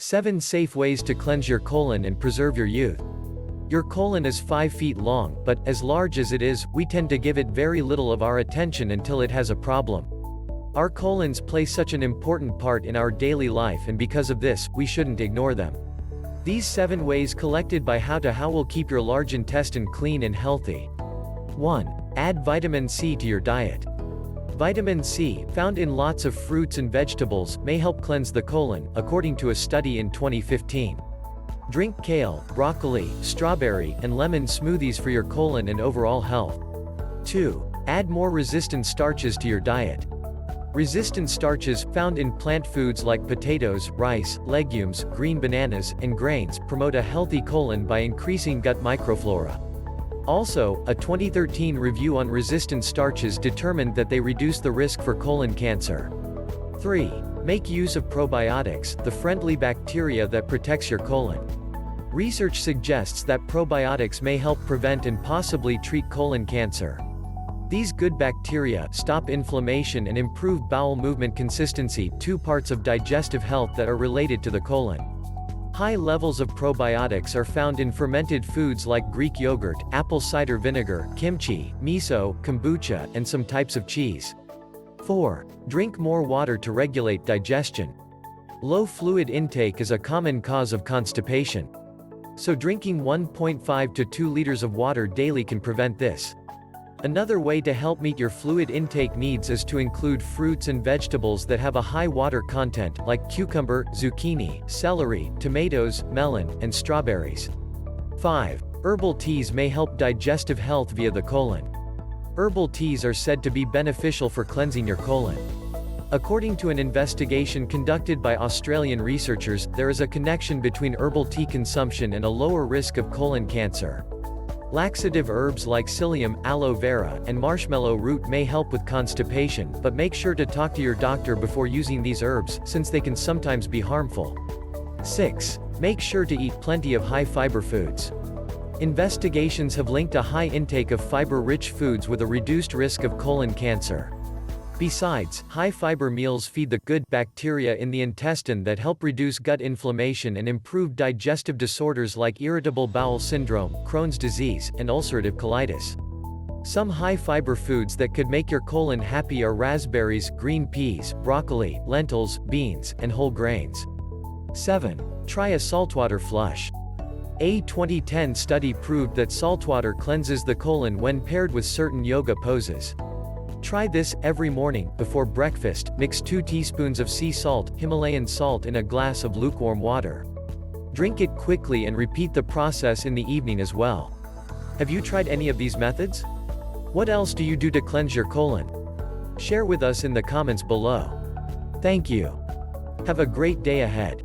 7 Safe ways to cleanse your colon and preserve your youth. Your colon is 5 feet long, but, as large as it is, we tend to give it very little of our attention until it has a problem. Our colons play such an important part in our daily life, and because of this, we shouldn't ignore them. These 7 ways collected by How will keep your large intestine clean and healthy. 1. Add vitamin C to your diet. Vitamin C, found in lots of fruits and vegetables, may help cleanse the colon, according to a study in 2015. Drink kale, broccoli, strawberry, and lemon smoothies for your colon and overall health. 2. Add more resistant starches to your diet. Resistant starches, found in plant foods like potatoes, rice, legumes, green bananas, and grains, promote a healthy colon by increasing gut microflora. Also, a 2013 review on resistant starches determined that they reduce the risk for colon cancer. 3. Make use of probiotics, the friendly bacteria that protects your colon. Research suggests that probiotics may help prevent and possibly treat colon cancer. These good bacteria stop inflammation and improve bowel movement consistency, 2 parts of digestive health that are related to the colon. High levels of probiotics are found in fermented foods like Greek yogurt, apple cider vinegar, kimchi, miso, kombucha, and some types of cheese. 4. Drink more water to regulate digestion. Low fluid intake is a common cause of constipation. So drinking 1.5 to 2 liters of water daily can prevent this. Another way to help meet your fluid intake needs is to include fruits and vegetables that have a high water content, like cucumber, zucchini, celery, tomatoes, melon, and strawberries. 5. Herbal teas may help digestive health via the colon. Herbal teas are said to be beneficial for cleansing your colon. According to an investigation conducted by Australian researchers, there is a connection between herbal tea consumption and a lower risk of colon cancer. Laxative herbs like psyllium, aloe vera, and marshmallow root may help with constipation, but make sure to talk to your doctor before using these herbs, since they can sometimes be harmful. 6. Make sure to eat plenty of high-fiber foods. Investigations have linked a high intake of fiber-rich foods with a reduced risk of colon cancer. Besides, high-fiber meals feed the good bacteria in the intestine that help reduce gut inflammation and improve digestive disorders like irritable bowel syndrome, Crohn's disease, and ulcerative colitis. Some high-fiber foods that could make your colon happy are raspberries, green peas, broccoli, lentils, beans, and whole grains. 7. Try a saltwater flush. A 2010 study proved that saltwater cleanses the colon when paired with certain yoga poses. Try this every morning. Before breakfast, mix 2 teaspoons of sea salt, Himalayan salt in a glass of lukewarm water. Drink it quickly and repeat the process in the evening as well. Have you tried any of these methods? What else do you do to cleanse your colon? Share with us in the comments below. Thank you. Have a great day ahead.